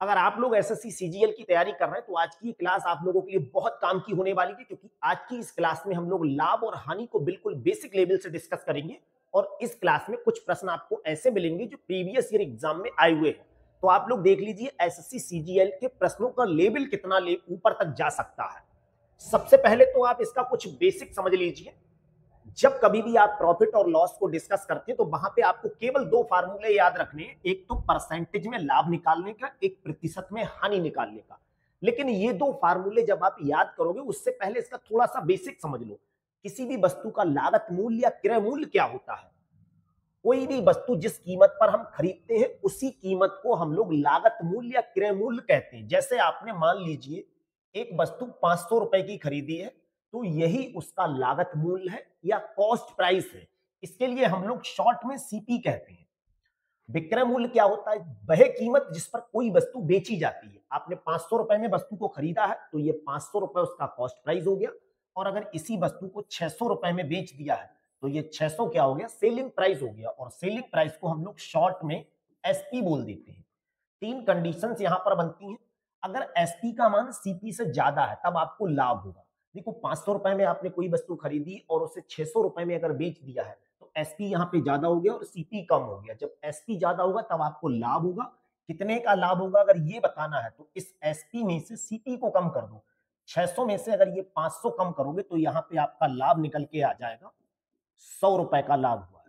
अगर आप लोग एसएससी सीजीएल की तैयारी कर रहे हैं तो आज की क्लास आप लोगों के लिए बहुत काम की होने वाली है, क्योंकि आज की इस क्लास में हम लोग लाभ और हानि को बिल्कुल बेसिक लेवल से डिस्कस करेंगे। और इस क्लास में कुछ प्रश्न आपको ऐसे मिलेंगे जो प्रीवियस ईयर एग्जाम में आए हुए हैं। तो आप लोग देख लीजिए एसएससी सीजीएल के प्रश्नों का लेवल कितना ऊपर तक जा सकता है। सबसे पहले तो आप इसका कुछ बेसिक समझ लीजिए। जब कभी भी आप प्रॉफिट और लॉस को डिस्कस करते हैं तो वहां पे आपको केवल दो फार्मूले याद रखने हैं, एक तो परसेंटेज में लाभ निकालने का, एक प्रतिशत में हानि निकालने का। लेकिन ये दो फार्मूले जब आप याद करोगे उससे पहले इसका थोड़ा सा बेसिक समझ लो। किसी भी वस्तु का लागत मूल्य या क्रय मूल्य क्या होता है? कोई भी वस्तु जिस कीमत पर हम खरीदते हैं उसी कीमत को हम लोग लागत मूल्य या क्रय मूल्य कहते हैं। जैसे आपने मान लीजिए एक वस्तु 500 रुपए की खरीदी है, तो यही उसका लागत मूल्य है या कॉस्ट प्राइस है। इसके लिए हम लोग शॉर्ट में सीपी कहते हैं। विक्रय मूल्य क्या होता है? वह कीमत जिस पर कोई वस्तु बेची जाती है। आपने 500 रुपए में वस्तु को खरीदा है तो ये 500 रुपए उसका कॉस्ट प्राइस हो गया। और अगर इसी वस्तु को 600 रुपए में बेच दिया है तो ये 600 क्या हो गया? सेलिंग प्राइस हो गया। और सेलिंग प्राइस को हम लोग शॉर्ट में एसपी बोल देते हैं। तीन कंडीशंस यहां पर बनती हैं। अगर एसपी का मान सीपी से ज्यादा है तब आपको लाभ होगा। देखो 500 रुपए में आपने कोई वस्तु खरीदी और उसे 600 रुपए में अगर बेच दिया है तो एसपी यहाँ पे ज्यादा हो गया और सीपी कम हो गया। जब एसपी ज्यादा होगा तब आपको लाभ होगा। कितने का लाभ होगा अगर ये बताना है तो इस एसपी में से सीपी को कम कर दो। 600 में से अगर ये 500 कम करोगे तो यहाँ पे आपका लाभ निकल के आ जाएगा 100 रुपए का लाभ हुआ है।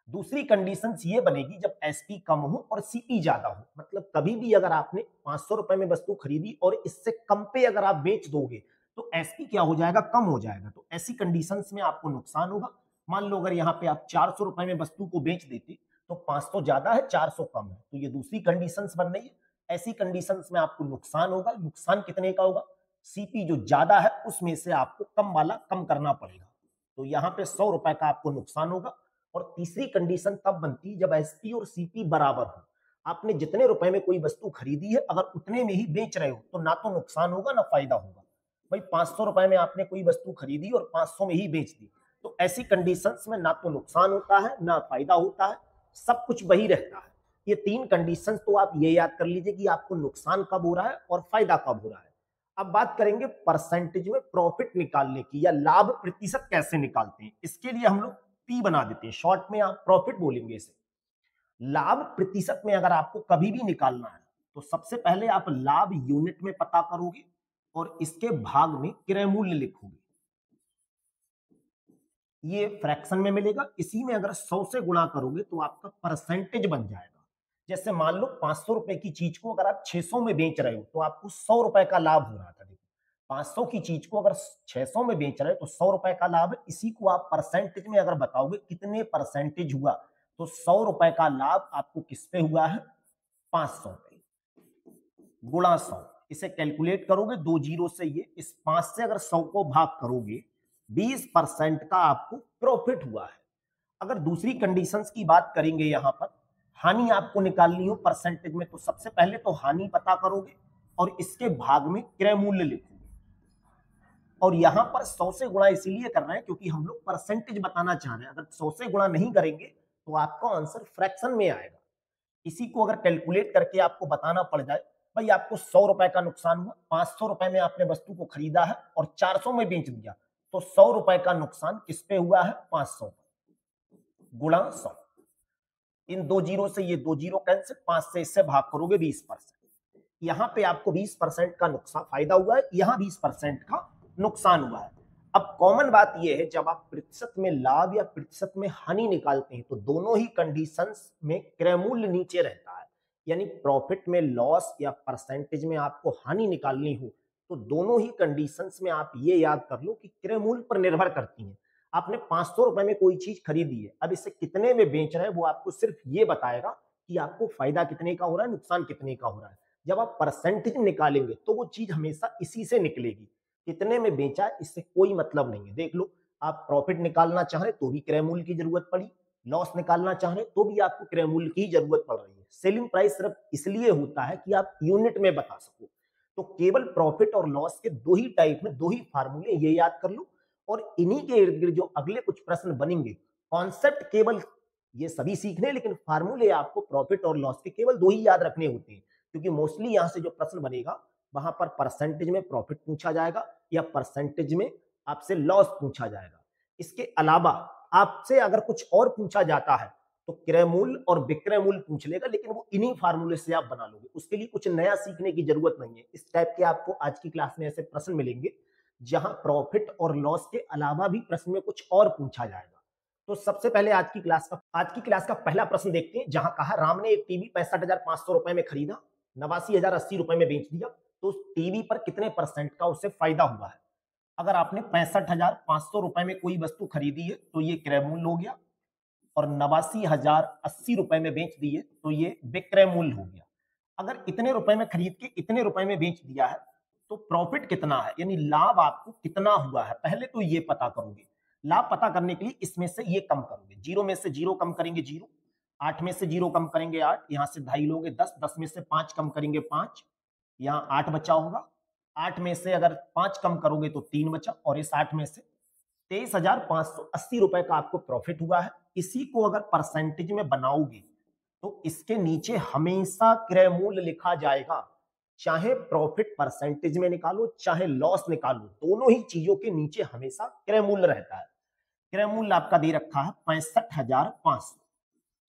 दूसरी कंडीशन ये बनेगी जब एसपी कम हो और सीपी ज्यादा हो। मतलब कभी भी अगर आपने 500 रुपए में वस्तु खरीदी और इससे कम पे अगर आप बेच दोगे तो एसपी क्या हो जाएगा? कम हो जाएगा। तो ऐसी कंडीशंस में आपको नुकसान होगा। मान लो अगर यहाँ पे आप 400 रुपए में वस्तु को बेच देते तो 500 ज्यादा है 400 कम है, तो ये दूसरी कंडीशंस बन रही है। ऐसी कंडीशंस में आपको नुकसान होगा। नुकसान कितने का होगा? सीपी जो ज्यादा है उसमें से आपको कम वाला कम करना पड़ेगा। तो यहाँ पे 100 रुपए का आपको नुकसान होगा। और तीसरी कंडीशन तब बनती जब एसपी और सीपी बराबर हो। आपने जितने रुपए में कोई वस्तु खरीदी है अगर उतने में ही बेच रहे हो तो ना तो नुकसान होगा ना फायदा होगा। भाई 500 रुपए में आपने कोई वस्तु खरीदी और 500 में ही बेच दी, तो ऐसी कंडीशंस में ना तो नुकसान होता है ना फायदा होता है, सब कुछ वही रहता है। ये तीन कंडीशंस तो आप ये याद कर लीजिए कि आपको नुकसान कब हो रहा है और फायदा कब हो रहा है। अब बात करेंगे परसेंटेज में प्रॉफिट निकालने की या लाभ प्रतिशत कैसे निकालते हैं। इसके लिए हम लोग पी बना देते हैं, शॉर्ट में आप प्रॉफिट बोलेंगे इसे। लाभ प्रतिशत में अगर आपको कभी भी निकालना है तो सबसे पहले आप लाभ यूनिट में पता करोगे और इसके भाग में क्रय मूल्य लिखोगे। ये फ्रैक्शन में मिलेगा। इसी में अगर 100 से गुणा करोगे तो आपका परसेंटेज बन जाएगा। जैसे मान लो 500 रुपए की चीज को अगर आप 600 में बेच रहे हो तो आपको 100 रुपए का लाभ हो रहा था। देखो 500 की चीज को अगर 600 में बेच रहे हो तो 100 रुपए का लाभ है। इसी को आप परसेंटेज में अगर बताओगे कितने परसेंटेज हुआ तो 100 रुपए का लाभ आपको किस पे हुआ है? 500 पे गुणा 100। इसे कैलकुलेट करोगे दो जीरो से, ये इस 5 से अगर 100 को भाग करोगे 20% का आपको प्रॉफिट हुआ है। अगर दूसरी कंडीशंस की बात करेंगे, यहां पर हानि आपको निकालनी हो परसेंटेज में तो सबसे पहले तो हानि पता करोगे और इसके भाग में क्रय मूल्य लिखोगे। और यहां पर 100 से गुणा इसीलिए कर रहे हैं क्योंकि हम लोग परसेंटेज बताना चाह रहे हैं। अगर 100 से गुणा नहीं करेंगे तो आपका आंसर फ्रैक्शन में आएगा। इसी को अगर कैलकुलेट करके आपको बताना पड़ जाए, भाई आपको 100 रुपए का नुकसान हुआ, 500 रुपए में आपने वस्तु को खरीदा है और 400 में बेच दिया, तो 100 रुपए का नुकसान किस पे हुआ है? 500 गुणा 100। इन दो जीरो से ये दो जीरो कैंसिल, 5 से इससे भाग करोगे 20%। यहां पे आपको 20% का नुकसान फायदा हुआ है, यहां 20% का नुकसान हुआ है। अब कॉमन बात यह है जब आप प्रतिशत में लाभ या प्रतिशत में हानि निकालते हैं तो दोनों ही कंडीशंस में क्रय मूल्य नीचे रहता है। यानी प्रॉफिट में लॉस या परसेंटेज में आपको हानि निकालनी हो तो दोनों ही कंडीशंस में आप ये याद कर लो कि क्रय मूल्य पर निर्भर करती हैं। आपने 500 रुपए में कोई चीज खरीदी है, अब इसे कितने में बेच रहे हैं वो आपको सिर्फ ये बताएगा कि आपको फायदा कितने का हो रहा है, नुकसान कितने का हो रहा है। जब आप परसेंटेज निकालेंगे तो वो चीज हमेशा इसी से निकलेगी। कितने में बेचा इससे कोई मतलब नहीं है। देख लो, आप प्रॉफिट निकालना चाह रहे तो भी क्रय मूल्य की जरूरत पड़ी, लॉस निकालना चाह रहे तो भी आपको क्रय मूल्य की जरूरत पड़ रही है। सेलिंग प्राइस सिर्फ इसलिए होता है कि आप यूनिट में बता सको। तो केवल प्रॉफिट और लॉस के दो ही टाइप में दो ही फार्मूले ये याद कर लो। और इन्हीं के इर्द गिर्द जो अगले कुछ प्रश्न बनेंगे, कॉन्सेप्ट केवल ये सभी सीखने, लेकिन फार्मूले आपको प्रॉफिट और लॉस के केवल 2 ही याद रखने होते हैं, क्योंकि मोस्टली यहां से जो प्रश्न बनेगा वहां पर परसेंटेज में प्रॉफिट पूछा जाएगा या परसेंटेज में आपसे लॉस पूछा जाएगा। इसके अलावा आपसे अगर कुछ और पूछा जाता है तो क्रय मूल्य और विक्रय मूल्य पूछ लेगा, लेकिन वो इन्हीं फार्मूले से आप बना लोगे, उसके लिए कुछ नया सीखने की जरूरत नहीं है। इस टाइप के आपको आज की क्लास में ऐसे प्रश्न मिलेंगे जहां प्रॉफिट और लॉस के अलावा भी प्रश्न में कुछ और पूछा जाएगा। तो सबसे पहले आज की क्लास का पहला प्रश्न देखते हैं, जहां कहा राम ने एक टीवी 65,500 रुपए में खरीदा, 89,080 रुपए में बेच दिया, तो उस टीवी पर कितने परसेंट का उसे फायदा हुआ है। अगर आपने 65,500 रुपए में कोई वस्तु खरीदी है तो ये क्रय मूल्य हो गया, और 89,080 रुपए में बेच दिए तो ये विक्रय मूल्य हो गया। अगर इतने रुपए में खरीद के इतने रुपए में बेच दिया है तो प्रॉफिट कितना है, यानी लाभ आपको कितना हुआ है, पहले तो ये पता करोगे। लाभ पता करने के लिए इसमें से ये कम करोगे, जीरो में से जीरो कम करेंगे जीरो, 8 में से जीरो कम करेंगे 8, यहां से ढाई लोगे 10, 10 में से 5 कम करेंगे 5, यहाँ 8 बचा होगा। 8 में से अगर 5 कम करोगे तो 3 बचा, और इस 8 में से 23,580 रुपए का आपको प्रॉफिट हुआ है। इसी को अगर परसेंटेज में बनाओगे तो इसके नीचे हमेशा क्रय मूल्य लिखा जाएगा, चाहे प्रॉफिट परसेंटेज में निकालो चाहे लॉस निकालो, दोनों ही चीजों के नीचे हमेशा क्रय मूल्य रहता है। क्रय मूल्य आपका दे रखा है 65,500,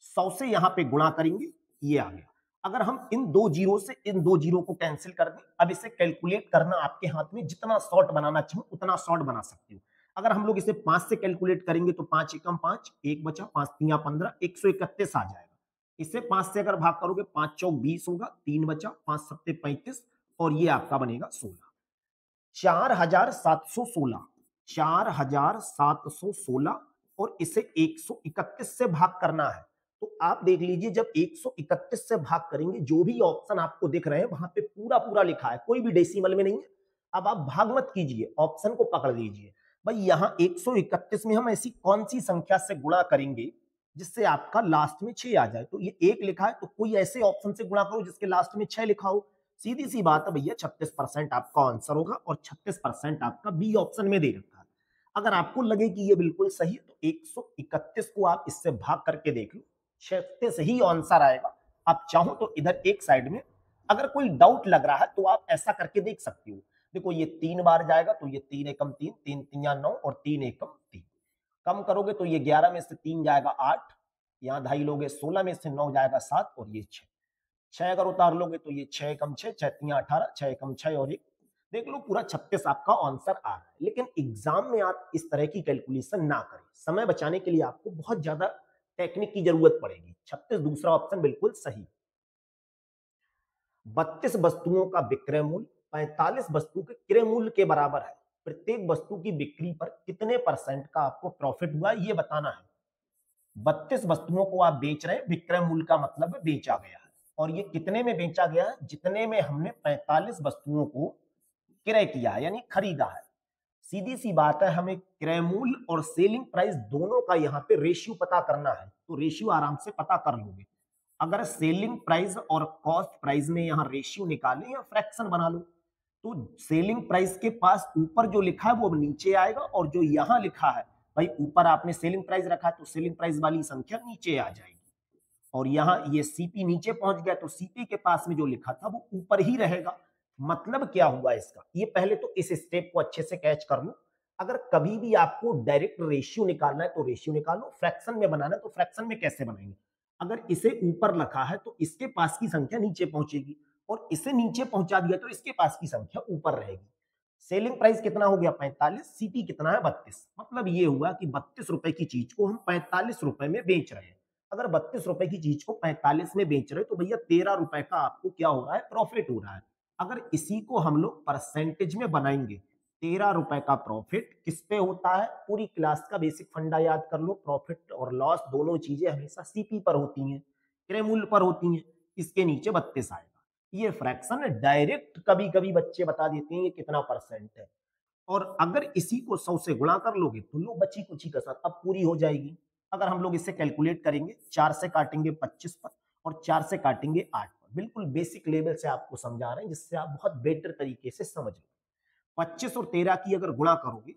100 से यहां पे गुणा करेंगे, ये आ गया। अगर हम इन दो जीरो से इन दो जीरो को कैंसिल कर दें, अब इसे कैलकुलेट करना आपके हाथ में, जितना शॉर्ट बनाना चाहो उतना शॉर्ट बना सकते हो। अगर हम लोग इसे 5 से कैलकुलेट करेंगे तो 5 एकम 5, एक बचा, 5 तिया 15, 131 आ जाएगा। इसे 5 से अगर भाग करोगे 5 चौक 20 होगा, 3 बचा, 5 सत्ते 35, और ये आपका बनेगा 16। 4,716, 4,716, और इसे 131 से भाग करना है। तो आप देख लीजिए, जब 131 से भाग करेंगे, जो भी ऑप्शन आपको दिख रहे हैं वहां पे पूरा पूरा लिखा है, कोई भी डेसिमल में नहीं है। अब आप भाग मत कीजिए, ऑप्शन को पकड़ लीजिए। भाई यहाँ 131 में हम ऐसी कौन सी संख्या से गुणा करेंगे जिससे आपका लास्ट में 6 आ जाए। तो ये 1 लिखा है तो कोई ऐसे ऑप्शन से गुणा करो जिसके लास्ट में 6 लिखा हो। सीधी सी बात है भैया, 36% आपका आंसर होगा, और 36% आपका बी ऑप्शन में दे रखा है। अगर आपको लगे कि ये बिल्कुल सही है तो 131 को आप इससे भाग करके देख लो, 36 ही आंसर आएगा। आप चाहो तो इधर एक साइड में अगर कोई डाउट लग रहा है तो आप ऐसा करके देख सकते हो। देखो ये 3 बार जाएगा तो ये 3 एकम 3, 3 तिया 9, और 3 एकम 3। कम करोगे तो ये 11 में से 3 जाएगा 8, यहाँ ढाई लोगे 16 में से 9 जाएगा 7, और ये 6। 6 अगर उतार लोगे तो ये 6 एकम 6, 6 तिया 18, 6 एकम 6 और 1, देख लो पूरा 36 आपका आंसर आ रहा है। लेकिन एग्जाम में आप इस तरह की कैलकुलेशन ना करें, समय बचाने के लिए आपको बहुत ज्यादा टेक्निक की जरूरत पड़ेगी। 36 दूसरा ऑप्शन बिल्कुल सही। 32 वस्तुओं का विक्रय मूल्य 45 वस्तु के क्रय मूल्य के बराबर है। प्रत्येक वस्तु की बिक्री पर कितने परसेंट का आपको प्रॉफिट हुआ ये बताना है। 32 वस्तुओं को आप बेच रहे हैं, विक्रय मूल्य का मतलब है बेचा गया है, और ये कितने में बेचा गया है, जितने में हमने 45 वस्तुओं को क्रय किया है, यानी खरीदा है। सीधी सी बात है, हमें क्रय मूल्य और सेलिंग प्राइस दोनों का यहाँ पे रेशियो पता करना है, तो रेशियो आराम से पता कर लोगे। अगर सेलिंग प्राइस और कॉस्ट प्राइस में यहाँ रेशियो निकालें या फ्रैक्शन बना लो, तो सेलिंग प्राइस के पास ऊपर जो लिखा है वो नीचे आएगा, और जो यहाँ लिखा है भाई ऊपर आपने सेलिंग प्राइस रखा है तो सेलिंग प्राइस वाली संख्या नीचे आ जाएगी, और यहाँ ये सीपी नीचे पहुंच गया तो सीपी के पास में जो लिखा था वो ऊपर ही रहेगा। मतलब क्या हुआ इसका, ये पहले तो इस स्टेप को अच्छे से कैच कर लो। अगर कभी भी आपको डायरेक्ट रेशियो निकालना है तो रेशियो निकालो, फ्रैक्शन में बनाना है तो फ्रैक्शन में कैसे बनाएंगे। अगर इसे ऊपर रखा है तो इसके पास की संख्या नीचे पहुंचेगी, और इसे नीचे पहुंचा दिया तो इसके पास की संख्या ऊपर रहेगी। सेलिंग प्राइस कितना हो गया 45, सीपी कितना है 32, मतलब ये हुआ कि 32 रुपए की चीज को हम 45 रुपए में बेच रहे हैं। अगर 32 रुपए की चीज को 45 में बेच रहे हैं तो भैया 13 रुपए का आपको क्या हो रहा है, प्रॉफिट हो रहा है। अगर इसी को हम लोग परसेंटेज में बनाएंगे, 13 रुपए का प्रॉफिट किस पे होता है, पूरी क्लास का बेसिक फंडा याद कर लो, प्रॉफिट और लॉस दोनों चीजें हमेशा सीपी पर होती हैं, क्रय मूल्य पर होती हैं। इसके नीचे 32 आएगा। ये फ्रैक्शन डायरेक्ट कभी कभी बच्चे बता देते हैं ये कितना परसेंट है, और अगर इसी को 100 से गुणा कर लोगे तो लो बची कुची कसर अब पूरी हो जाएगी। अगर हम लोग इसे कैलकुलेट करेंगे, 4 से काटेंगे 25 पर, और 4 से काटेंगे 8 पर, बिल्कुल बेसिक लेवल से आपको समझा रहे हैं जिससे आप बहुत बेटर तरीके से समझ लो। 25 और 13 की अगर गुणा करोगे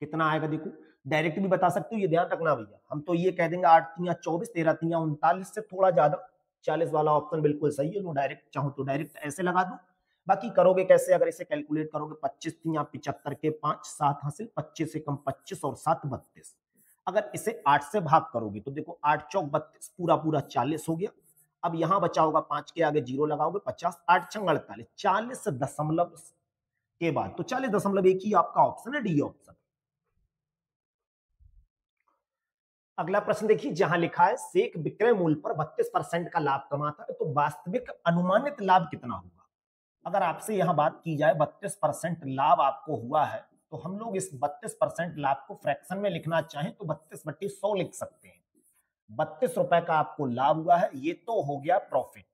कितना आएगा, देखो डायरेक्ट भी बता सकते हो, ये ध्यान रखना भैया। हम तो ये कह देंगे 8 तिया 24, 13 तिया 39 से थोड़ा ज्यादा, 40 वाला ऑप्शन बिल्कुल सही है। लो डायरेक्ट चाहो तो डायरेक्ट ऐसे लगा दो। बाकी करोगे कैसे, अगर इसे कैलकुलेट करोगे 25 तिया 75 के 5, 7 हासिल, 25 से कम 25 और 7 32। अगर इसे 8 से भाग करोगे तो देखो 8 चौक 32, पूरा पूरा 40 हो गया। अब यहां बचा होगा 5 के आगे 0 लगाओगे 50, 8 छंग 48, 40 दशमलव के बाद तो 40.1 ही आपका ऑप्शन है, डी ऑप्शन। अगला प्रश्न देखिए, जहां लिखा है सेक विक्रय मूल्य पर 32% का लाभ कमाता है तो वास्तविक अनुमानित लाभ कितना होगा। अगर आपसे यहां बात की जाए 32% लाभ आपको हुआ है, तो हम लोग इस 32% लाभ को फ्रैक्शन में लिखना चाहें तो 32/100 लिख सकते हैं। 32 रुपए का आपको लाभ हुआ है, ये तो हो गया प्रॉफिट,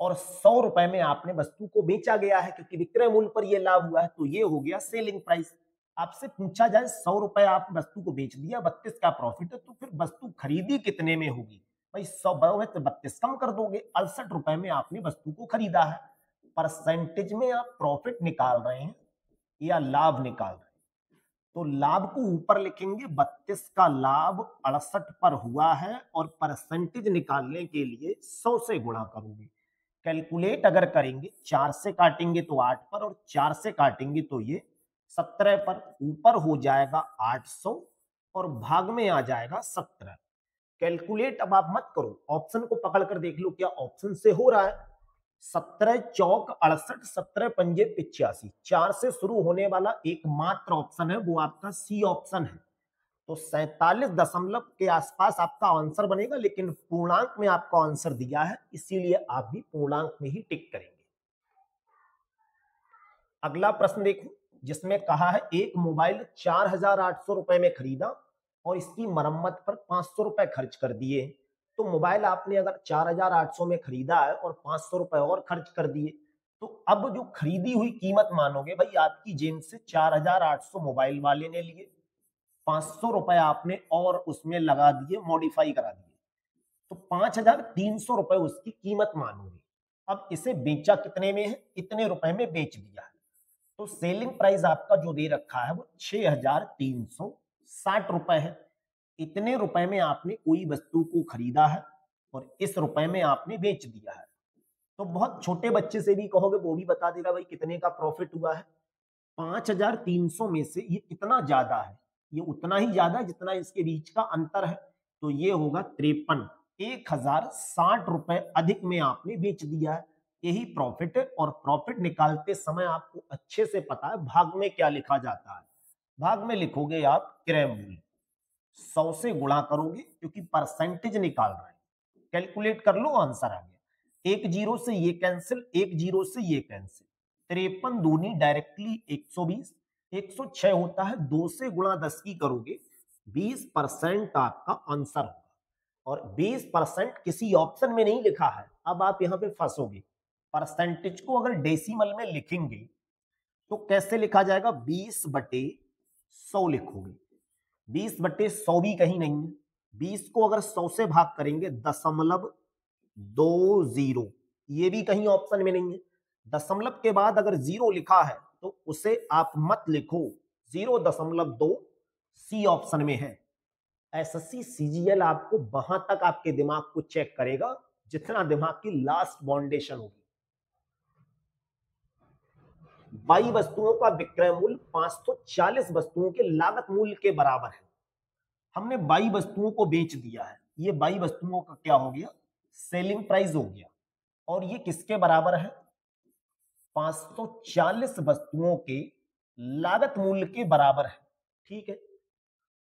और 100 रुपए में आपने वस्तु को बेचा गया है, क्योंकि विक्रय मूल्य पर यह लाभ हुआ है, तो ये हो गया सेलिंग प्राइस। आपसे पूछा जाए 100 रुपए आप वस्तु को बेच दिया, 32 का प्रॉफिट है, तो फिर वस्तु खरीदी कितने में होगी भाई, 100 बराबर तो 32 कम कर दोगे, 68 रुपए में आपने वस्तु को खरीदा है। परसेंटेज में आप प्रॉफिट निकाल रहे हैं या लाभ निकाल रहे हैं, तो लाभ को ऊपर लिखेंगे, 32 का लाभ 68 पर हुआ है, और परसेंटेज निकालने के लिए 100 से गुणा करोगे। कैलकुलेट अगर करेंगे, 4 से काटेंगे तो 8 पर, और 4 से काटेंगे तो ये 17 पर। ऊपर हो जाएगा 800 और भाग में आ जाएगा 17। कैलकुलेट अब आप मत करो, ऑप्शन को पकड़ कर देख लो क्या ऑप्शन से हो रहा है। 17 चौक 68, 17 पंजे 85, 4 से शुरू होने वाला एकमात्र ऑप्शन है वो आपका सी ऑप्शन है। तो 47 दशमलव के आसपास आपका आंसर बनेगा, लेकिन पूर्णांक में आपका आंसर दिया है, इसीलिए आप भी पूर्णांक में ही टिक करेंगे। अगला प्रश्न देखो, जिसमें कहा है एक मोबाइल 4800 रुपए में खरीदा और इसकी मरम्मत पर 500 रुपए खर्च कर दिए। तो मोबाइल आपने अगर 4800 में खरीदा है और 500 रुपए और खर्च कर दिए, तो अब जो खरीदी हुई कीमत मानोगे भाई, आपकी जेब से 4800 मोबाइल वाले ने लिए, 500 रुपए आपने और उसमें लगा दिए, मॉडिफाई करा दिए, तो 5300 रुपए उसकी कीमत मानोगे। अब इसे बेचा कितने में है, इतने रुपए में बेच दिया है, तो सेलिंग प्राइस आपका जो दे रखा है वो 6360 रुपए है। इतने रुपए में आपने कोई वस्तु को खरीदा है और इस रुपए में आपने बेच दिया है। तो बहुत छोटे बच्चे से भी कहोगे वो भी बता देगा भाई कितने का प्रॉफिट हुआ है। 5300 में से ये कितना ज्यादा है, ये उतना ही ज्यादा है जितना इसके बीच का अंतर है, तो ये होगा 53। 1060 रुपए अधिक में आपने बेच दिया है, यही प्रॉफिट है। और प्रॉफिट निकालते समय आपको अच्छे से पता है भाग में क्या लिखा जाता है। भाग में लिखोगे आप क्रय मूल्य, 100 से गुणा करोगे क्योंकि परसेंटेज निकाल रहे हैं। कैलकुलेट कर लो, आंसर आ गया। एक जीरो से ये कैंसिल, एक जीरो से ये कैंसिल, 53 दूनी डायरेक्टली 120, 106 होता है, 2 से गुणा 10 की करोगे 20% आपका आंसर होगा। और 20% किसी ऑप्शन में नहीं लिखा है, अब आप यहां पे फंसोगे। परसेंटेज को अगर डेसिमल में लिखेंगे तो कैसे लिखा जाएगा, 20/100 लिखोगे। 20/100 भी कहीं नहीं है, 20 को अगर 100 से भाग करेंगे 0.20, ये भी कहीं ऑप्शन में नहीं है। दशमलव के बाद अगर 0 लिखा है तो उसे आप मत लिखो, 0.2 सी ऑप्शन में है। एसएससी सीजीएल आपको वहां तक आपके दिमाग को चेक करेगा जितना दिमाग की लास्ट बाउंडेशन होगी। 22 वस्तुओं का विक्रय मूल्य 540 वस्तुओं के लागत मूल्य के बराबर है। हमने 22 वस्तुओं को बेच दिया है, ये 22 वस्तुओं का क्या हो गया, सेलिंग प्राइस हो गया, और ये किसके बराबर है, 540 वस्तुओं के लागत मूल्य के बराबर है। ठीक है,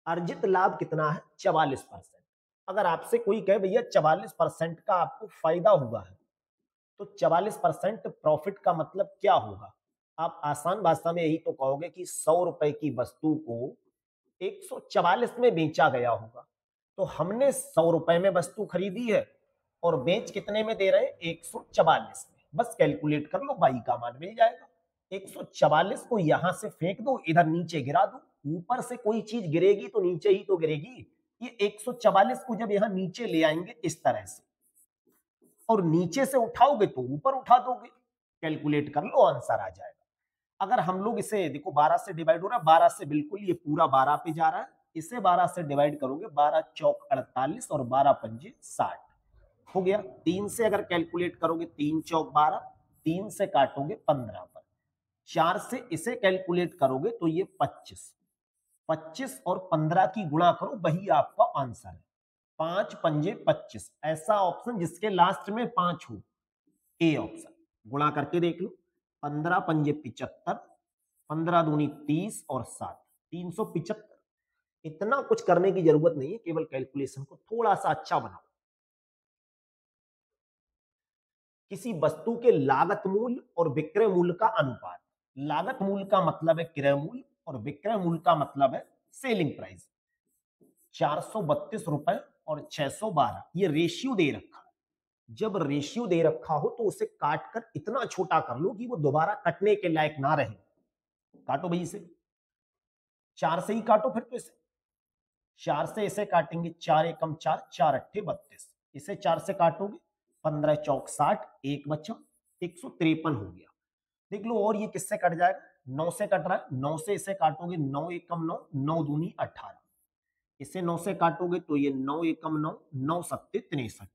अर्जित लाभ कितना है, 44%। अगर आपसे कोई कहे भैया 44% का आपको फायदा हुआ है, तो 44% प्रॉफिट का मतलब क्या होगा, आप आसान भाषा में यही तो कहोगे कि 100 रुपए की वस्तु को 144 में बेचा गया होगा। तो हमने 100 रुपए में वस्तु खरीदी है और बेच कितने में दे रहे हैं, 144 में। बस कैलकुलेट कर लो, बाई का मान मिल जाएगा। 144 को यहां से फेंक दो, इधर नीचे गिरा दो, ऊपर से कोई चीज गिरेगी तो नीचे ही तो गिरेगी। ये 144 को जब यहां नीचे ले आएंगे इस तरह से, और नीचे से उठाओगे तो ऊपर उठा दोगे, कैलकुलेट कर लो, आंसर आ जाएगा। अगर हम लोग इसे देखो 12 से डिवाइड हो रहा है, 12 से बिल्कुल ये पूरा 12 पे जा रहा है, इसे 12 से डिवाइड करोगे, 12 चौक 48 और 12 पंजे 60 हो गया। 3 से अगर कैलकुलेट करोगे 3 चौक 12, 3 से काटोगे 15 पर, 4 से इसे कैलकुलेट करोगे तो ये 25, 25 और 15 की गुणा करो, वही आपका आंसर है। 5 पंजे 25, ऐसा ऑप्शन जिसके लास्ट में 5 हो, ए ऑप्शन। गुणा करके देख लो, 15 पंजे 75, 15 दूनी 30 और 7 375। इतना कुछ करने की जरूरत नहीं है, केवल कैलकुलेशन को थोड़ा सा अच्छा बनाओ। किसी वस्तु के लागत मूल्य और विक्रय मूल्य का अनुपात। लागत मूल्य का मतलब है क्रय मूल्य और विक्रय मूल्य का मतलब है सेलिंग प्राइस। 432 रुपए और 612, ये रेशियो दे रखा है। जब रेशियो दे रखा हो तो उसे काट कर इतना छोटा कर लो कि वो दोबारा कटने के लायक ना रहे। काटो भाई इसे, 4 से ही काटो फिर तो इसे। 4 से इसे काटेंगे, 4 एकम 4, 4 अट्ठे 32, इसे 4 से काटोगे 15 चौक 60, एक बचा 153 हो गया। देख लो, और ये किससे कट जाएगा, 9 से कट रहा है। 9 से इसे काटोगे, 9 एकम 9, 9 दूनी 18, इसे 9 से काटोगे तो ये 9 एकम 9, 9 सत्ते 63।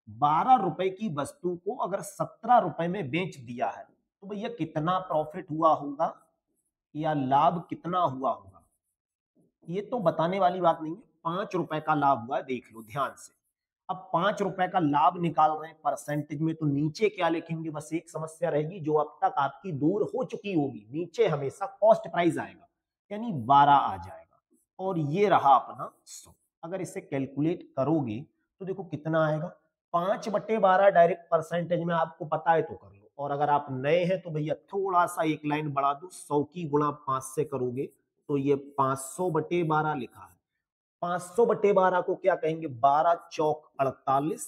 12 रुपए की वस्तु को अगर 17 रुपए में बेच दिया है तो भैया कितना प्रॉफिट हुआ होगा या लाभ कितना हुआ होगा, ये तो बताने वाली बात नहीं है। 5 रुपए का लाभ हुआ है, देख लो ध्यान से। अब 5 रुपए का लाभ निकाल रहे हैं परसेंटेज में, तो नीचे क्या लिखेंगे, बस एक समस्या रहेगी जो अब तक आपकी दूर हो चुकी होगी। नीचे हमेशा कॉस्ट प्राइस आएगा, यानी 12 आ जाएगा, और ये रहा अपना 100। अगर इसे कैलकुलेट करोगे तो देखो कितना आएगा, 5/12 डायरेक्ट परसेंटेज में आपको पता है तो कर लो, और अगर आप नए हैं तो भैया थोड़ा सा एक लाइन बढ़ा दो, 100 की गुणा 5 से करोगे तो ये 500/12 लिखा है। 500/12 को क्या कहेंगे, 12 चौक 48,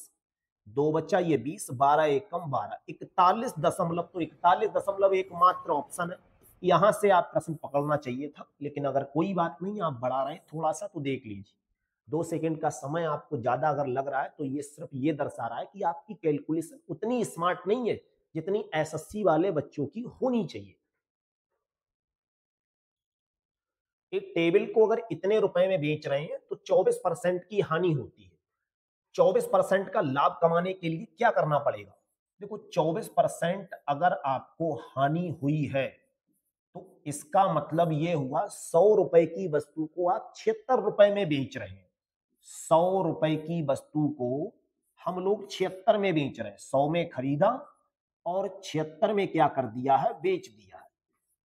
2 बचा ये 20, 12 एकम 12, 41 दशमलव, तो 41.1 मात्र ऑप्शन है। यहां से आप प्रश्न पकड़ना चाहिए था, लेकिन अगर कोई बात नहीं, आप बढ़ा रहे हैं थोड़ा सा तो देख लीजिए। 2 सेकंड का समय आपको ज्यादा अगर लग रहा है तो ये सिर्फ ये दर्शा रहा है कि आपकी कैलकुलेशन उतनी स्मार्ट नहीं है जितनी एसएससी वाले बच्चों की होनी चाहिए। एक टेबल को अगर इतने रुपए में बेच रहे हैं तो 24% की हानि होती है। 24% का लाभ कमाने के लिए क्या करना पड़ेगा, देखो 24% अगर आपको हानि हुई है तो इसका मतलब ये हुआ 100 रुपए की वस्तु को आप 76 रुपए में बेच रहे हैं। 100 रुपए की वस्तु को हम लोग 76 में बेच रहे हैं। 100 में खरीदा और 76 में क्या कर दिया है, बेच दिया है।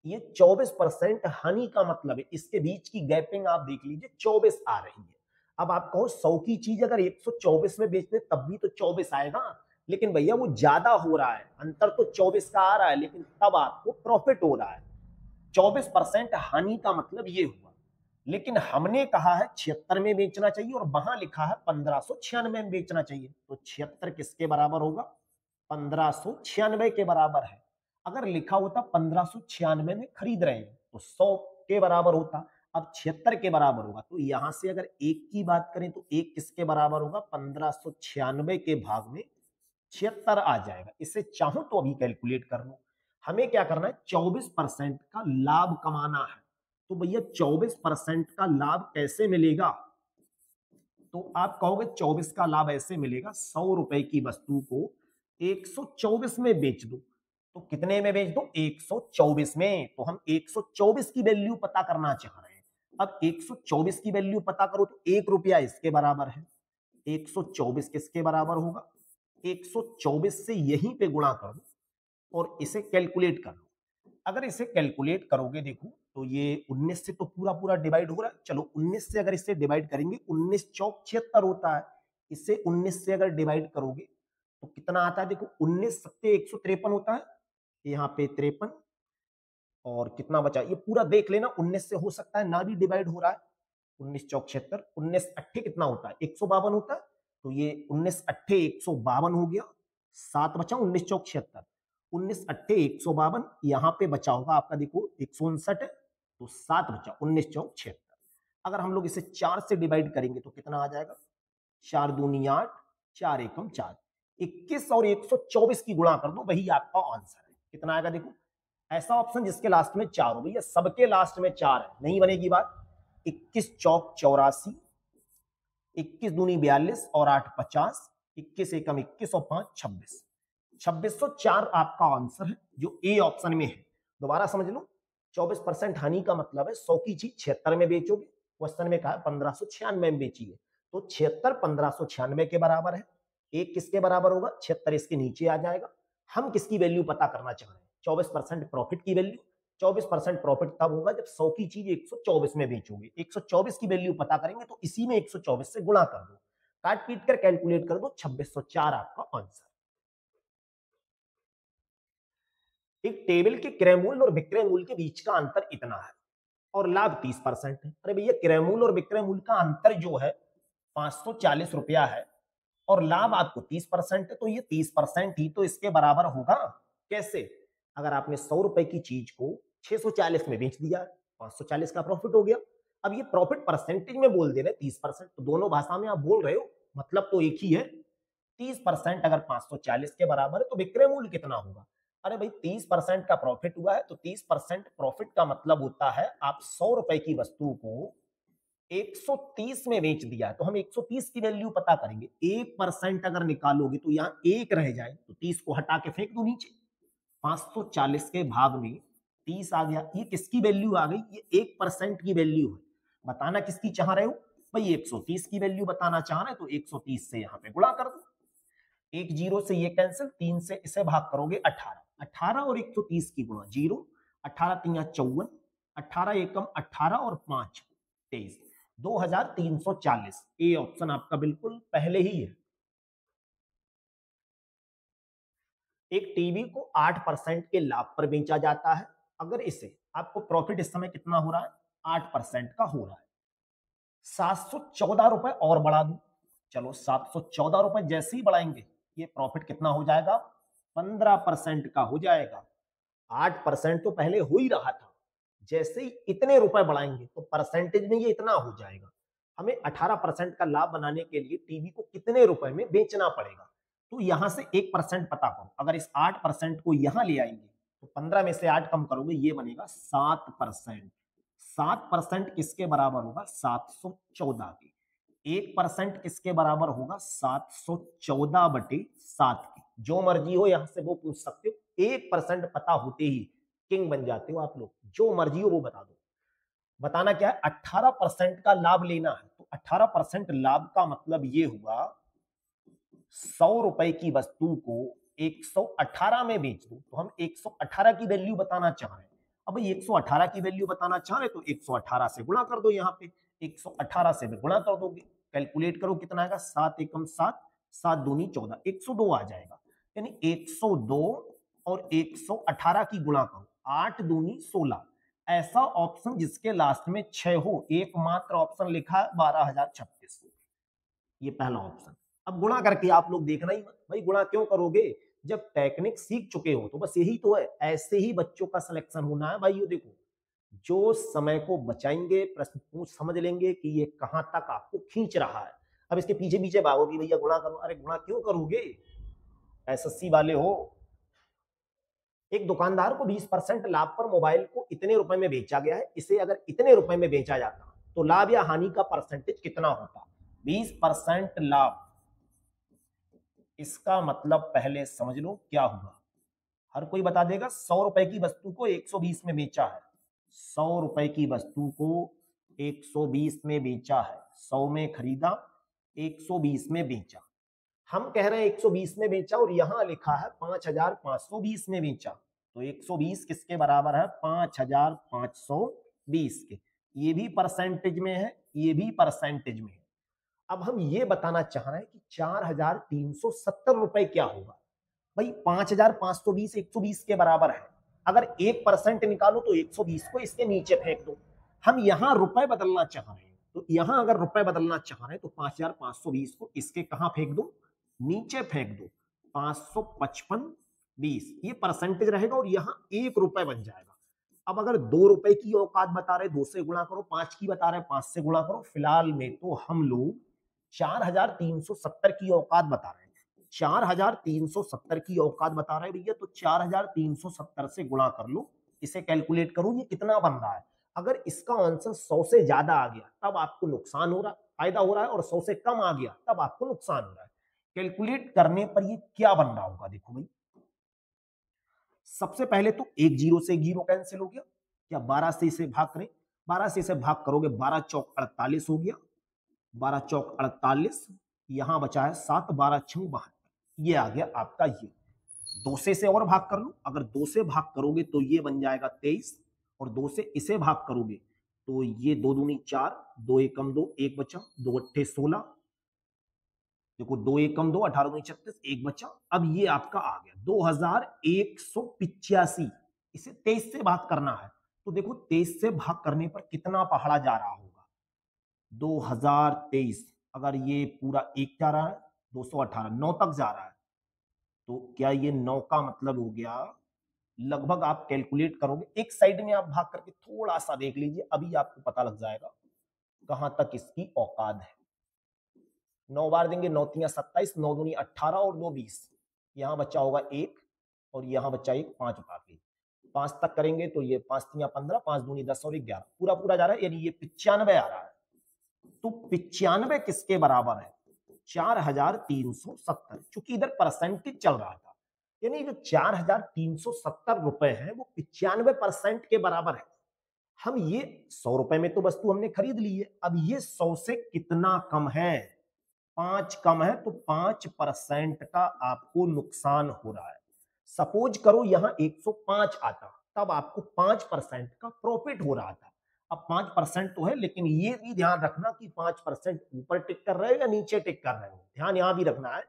ये 24% हानि का मतलब है, इसके बीच की गैपिंग आप देख लीजिए 24 आ रही है। अब आप कहो 100 की चीज अगर 124 में बेचते तब भी तो 24 आएगा, लेकिन भैया वो ज्यादा हो रहा है, अंतर तो 24 का आ रहा है, लेकिन तब आपको प्रॉफिट हो रहा है। 24% हानि का मतलब ये हुआ, लेकिन हमने कहा है 76 में बेचना चाहिए और वहां लिखा है 1596 में बेचना चाहिए, तो 76 किसके बराबर होगा, 1596 के बराबर है। अगर लिखा होता 1596 में खरीद रहे हैं तो 100 के बराबर होता, अब 76 के बराबर होगा, तो यहां से अगर एक की बात करें तो एक किसके बराबर होगा, 1596 के भाग में 76 आ जाएगा। इसे चाहो तो अभी कैलकुलेट कर लो। हमें क्या करना है, 24% का लाभ कमाना है। तो भैया 24% का लाभ कैसे मिलेगा, तो आप कहोगे 24 का लाभ ऐसे मिलेगा, 100 रुपए की वस्तु को 124 में बेच दो, तो कितने में बेच दो, 124 में। तो हम 124 की वैल्यू पता करना चाह रहे हैं। अब 124 की वैल्यू पता करो तो 1 रुपया इसके बराबर है। 124 किसके बराबर होगा, 124 से यहीं पे गुणा कर दो और इसे कैलकुलेट कर लो। अगर इसे कैलकुलेट करोगे देखो तो ये 19 से तो पूरा पूरा डिवाइड हो रहा है। चलो 19 से अगर इसे डिवाइड करेंगे, 19 चौक 76 होता है, इसे 19 से अगर डिवाइड करोगे तो कितना आता है, देखो 19 सत्ते 153 होता है, यहाँ पे 53 और कितना बचा, ये पूरा देख लेना। 19 से हो सकता है ना भी डिवाइड हो रहा है, 19 चौक 76, 19 अट्ठे कितना होता है, 152 होता है, तो ये 19 अट्ठे 152 हो गया। 7 बचा, 19 चौक 76, 19 अट्ठे 152, यहाँ पे बचा होगा आपका देखो 159, तो 7 बचा, 19 चौक 76। अगर हम लोग इसे 4 से डिवाइड करेंगे तो कितना आ जाएगा, 4 दूनी 8, 4 एकम 4, 21 और 124 की गुणा कर दो, वही आपका आंसर है। कितना आएगा देखो, ऐसा ऑप्शन जिसके लास्ट में 4 हो, भैया सबके लास्ट में 4 है, नहीं बनेगी बात। 21 चौक 84, 21 दूनी 42 और 8 50, 21 एकम 21 और 5 26, 2604 आपका आंसर है जो ए ऑप्शन में है। दोबारा समझ लो, 24% हानि का मतलब है 100 की चीज 76 में बेचोगे। क्वेश्चन में कहा 1596 में बेचिए, तो 76 1596 के बराबर है। एक किसके बराबर होगा? 76 इसके नीचे आ जाएगा। हम किसकी वैल्यू पता करना चाह रहे हैं? 24% प्रॉफिट की वैल्यू। 24% प्रॉफिट तब होगा जब 100 की चीज 124 में बेचोगे। 124 की वैल्यू पता करेंगे तो इसी में 124 से गुणा कर दो, काट पीट कर कैलकुलेट कर दो, 2604 आपका आंसर। एक टेबल के क्रय मूल्य और विक्रय मूल्य के बीच का अंतर इतना है और लाभ 30% है। अरे भैया, क्रय मूल्य और विक्रय मूल्य का अंतर जो है 540 रुपया है और लाभ आपको 30% है, तो ये 30% ही तो इसके बराबर होगा। कैसे? अगर आपने 100 रुपए की चीज को 640 में बेच दिया, 540 का प्रॉफिट हो गया। अब ये प्रॉफिट परसेंटेज में बोल दे रहे 30%, तो दोनों भाषा में आप बोल रहे हो, मतलब तो एक ही है। 30% अगर 540 के बराबर है तो विक्रय मूल्य कितना होगा? अरे भाई, 30% का प्रॉफिट हुआ है तो 30% प्रॉफिट का मतलब होता है आप 100 रुपए की वस्तु को 130 में बेच दिया, तो हम 130 की वैल्यू पता करेंगे। 1% अगर निकालोगे तो यहाँ एक रह जाए, तो 30 को हटा के फेंक दो नीचे। 540 के भाग में 30 आ गया, ये किसकी वैल्यू आ गई? ये 1% की वैल्यू है। बताना किसकी चाह रहे हो भाई? 130 की वैल्यू बताना चाह रहे हैं, तो 130 से यहाँ पे गुणा कर दो। एक जीरो से ये कैंसिल, 3 से इसे भाग करोगे 18, 18 और 130 की गुणा, जीरो, 18 3 54, 18 एकम 18 और 5 23, 2340। ए ऑप्शन आपका बिल्कुल पहले ही है। एक टीवी को 8% के लाभ पर बेचा जाता है। अगर इसे, आपको प्रॉफिट इस समय कितना हो रहा है? 8% का हो रहा है। 714 रुपए और बढ़ा दूं, चलो 714 रुपए जैसे ही बढ़ाएंगे ये प्रॉफिट कितना हो जाएगा? 15% का हो जाएगा। 8% तो पहले हो ही रहा था, जैसे ही इतने रुपए बढ़ाएंगे तो परसेंटेज में ये इतना हो जाएगा। हमें 18% का लाभ बनाने के लिए टीवी को कितने रुपए में बेचना पड़ेगा? तो यहां से 1% पता करो। अगर इस 8% को यहां ले आएंगे तो 15 में से 8 कम करोगे, ये बनेगा 7%। 7% किसके बराबर होगा? 714 के। 1% किसके बराबर होगा? 714/7 के। जो मर्जी हो यहां से वो पूछ सकते हो। 1% पता होते ही किंग बन जाते हो आप लोग, जो मर्जी हो वो बता दो। बताना क्या है? 18% का लाभ लेना है, तो 18% लाभ का मतलब ये हुआ 100 रुपए की वस्तु को 118 में बेच दो, तो हम 118 की वैल्यू बताना चाह रहे हैं। अब 118 की वैल्यू बताना चाह रहे तो 118 से गुणा कर दो। यहाँ पे 118 से भी गुणा कर दोगे, कैलकुलेट करो कितना आएगा? 7 एकम 7, 7 दूनी 14, 102 आ जाएगा। यानी 102 और 118 की गुणा करो, 8 दूनी 16। ऐसा ऑप्शन जिसके लास्ट में 6 हो, एकमात्र ऑप्शन लिखा है 12,036, ये पहला ऑप्शन। अब गुणा करके आप लोग देखना ही मत भाई, गुणा क्यों करोगे? जब टेक्निक सीख चुके हो तो बस यही तो है। ऐसे ही बच्चों का सिलेक्शन होना है भाई। ये देखो, जो समय को बचाएंगे, प्रश्न पूछ समझ लेंगे कि ये कहां तक आपको खींच रहा है। अब इसके पीछे पीछे भागोगी भैया गुणा करो, अरे गुणा क्यों करोगे? एसएससी वाले हो। एक दुकानदार को 20% लाभ पर मोबाइल को इतने रुपए में बेचा गया है, इसे अगर इतने रुपए में बेचा जाता तो लाभ या हानि का परसेंटेज कितना होता? 20% लाभ, इसका मतलब पहले समझ लो क्या हुआ। हर कोई बता देगा। 100 रुपए की वस्तु को 120 में बेचा है, 100 रुपए की वस्तु को 120 में बेचा है, 100 में खरीदा, 120 में बेचा। हम कह रहे हैं 120 में बेचा और यहां लिखा है 5,520 में बेचा, तो 120 किसके बराबर है? 5,520 के। ये भी परसेंटेज में है, ये भी परसेंटेज में है। अब हम ये बताना चाह रहे हैं कि 4,370 रुपए क्या होगा? भाई 5,520 120 के बराबर है। अगर 1% निकालो तो 120 को इसके नीचे फेंक दो। हम यहां रुपए बदलना चाह रहे हैं, तो यहां अगर रुपए बदलना चाह रहे हैं तो 5,520 को इसके कहां फेंक दो? नीचे फेंक दो। 555.20 ये परसेंटेज रहेगा और यहां 1 रुपए बन जाएगा। अब अगर 2 रुपए की औकात बता रहे, 2 से गुणा करो। 5 की बता रहे, 5 से गुणा करो। फिलहाल में तो हम लोग 4,370 की औकात बता रहे हैं। 4,370 की औकात बता रहे हैं भैया, तो 4,370 से गुणा कर लो, इसे कैलकुलेट करो ये कितना बन रहा है। अगर इसका आंसर 100 से ज्यादा आ गया तब आपको नुकसान हो रहा है, फायदा हो रहा है, और 100 से कम आ गया तब आपको नुकसान हो रहा है। कैलकुलेट करने पर ये क्या बन रहा होगा, देखो भाई। सबसे पहले तो एक जीरो से एक जीरो कैंसिल हो गया, या 12 से इसे भाग करें, 12 से इसे भाग करोगे 12 चौक 48 हो गया, 12 चौक 48, यहां बचा है 7, 12 छंग 72, ये आ गया आपका ये। 2 से और भाग कर लो, अगर 2 से भाग करोगे तो ये बन जाएगा 23, और 2 से इसे भाग करोगे तो ये 2 दूनी 4, 2 एकम 2, 1 बचा, 2 अट्ठे 16, देखो 2 एकम 2, 18 दूनी 36, 1 बचा। अब ये आपका आ गया 2185, इसे 23 से भाग करना है, तो देखो 23 से भाग करने पर कितना पहाड़ा जा रहा होगा, 2023, अगर ये पूरा 1 जा रहा है, 218 9 तक जा रहा है, तो क्या ये 9 का मतलब हो गया, लगभग आप कैलकुलेट करोगे, एक साइड में आप भाग करके थोड़ा सा देख लीजिए, अभी आपको पता लग जाएगा कहां तक इसकी औकात है। 9 बार देंगे, 9 तियां 27, 9 दूनी 18 और 2 20, यहां बच्चा होगा 1, और यहां बच्चा 1, 5 बाकी, 5 तक करेंगे तो ये 5 तियां 15, 5 दूनी 10 और 11, पूरा पूरा जा रहा है, यानी ये 95 आ रहा है। तो 95 किसके बराबर है, 4370, चूंकि इधर परसेंटेज चल रहा था, यानी जो 4370 रुपए है वो 95% के बराबर है। हम ये 100 रुपए में तो वस्तु हमने खरीद ली है, अब ये 100 से कितना कम है, 5 कम है, तो 5% का आपको नुकसान हो रहा है। सपोज करो यहां 105 आता, तब आपको 5% का प्रॉफिट हो रहा था। अब 5% तो है, लेकिन ये भी ध्यान रखना कि 5% ऊपर टिक कर रहे हो या नीचे टिक कर रहे हो, ध्यान यहां भी रखना है।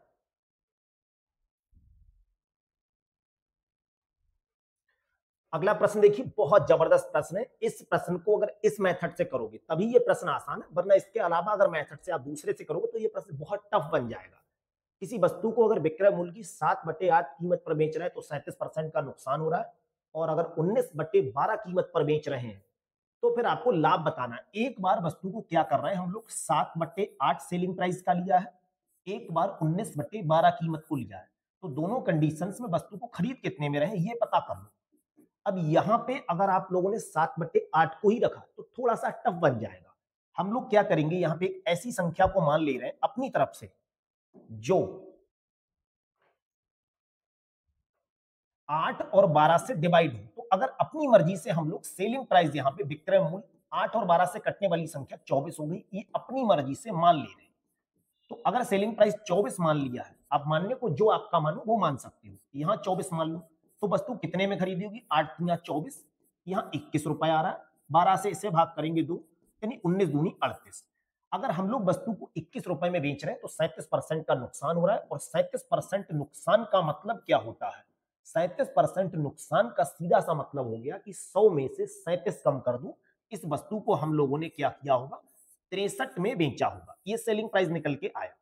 अगला प्रश्न देखिए, बहुत जबरदस्त प्रश्न है। इस प्रश्न को अगर इस मेथड से करोगे तभी ये प्रश्न आसान है, वरना इसके अलावा अगर मेथड से आप दूसरे से करोगे तो ये प्रश्न बहुत टफ बन जाएगा। किसी वस्तु को अगर विक्रय मूल्य की 7/8 कीमत पर बेच रहे हैं तो 37% का नुकसान हो रहा है, और अगर 19/12 कीमत पर बेच रहे हैं तो फिर आपको लाभ बताना है। एक बार वस्तु को क्या कर रहे हैं हम लोग, 7/8 सेलिंग प्राइस का लिया है, एक बार 19/12 कीमत को लिया है, तो दोनों कंडीशंस में वस्तु को खरीद कितने में रहे ये पता कर लो। अब यहां पे अगर आप लोगों ने 7/8 को ही रखा तो थोड़ा सा टफ बन जाएगा। हम लोग क्या करेंगे, यहां पे एक ऐसी संख्या को मान ले रहे हैं अपनी तरफ से जो 8 और 12 से डिवाइड हो, तो अगर अपनी मर्जी से हम लोग सेलिंग प्राइस, यहां पे विक्रय मूल्य 8 और 12 से कटने वाली संख्या 24 हो गई, ये अपनी मर्जी से मान ले रहे हैं। तो अगर सेलिंग प्राइस 24 मान लिया है, आप मानने को जो आपका मानो वो मान सकते हो, यहां 24 मान लो, तो वस्तु कितने में खरीदी होगी, 8 तिया 24, यहाँ 21 रुपए आ रहा है, 12 से इसे भाग करेंगे 2, यानी 19 दूनी 38। अगर हम लोग वस्तु को 21 रुपए में बेच रहे हैं तो 37% का नुकसान हो रहा है, और 37% नुकसान का मतलब क्या होता है, 37% नुकसान का सीधा सा मतलब हो गया कि 100 में से 37 कम कर दो, इस वस्तु को हम लोगों ने क्या किया होगा, 63 में बेचा होगा, ये सेलिंग प्राइस निकल के आया।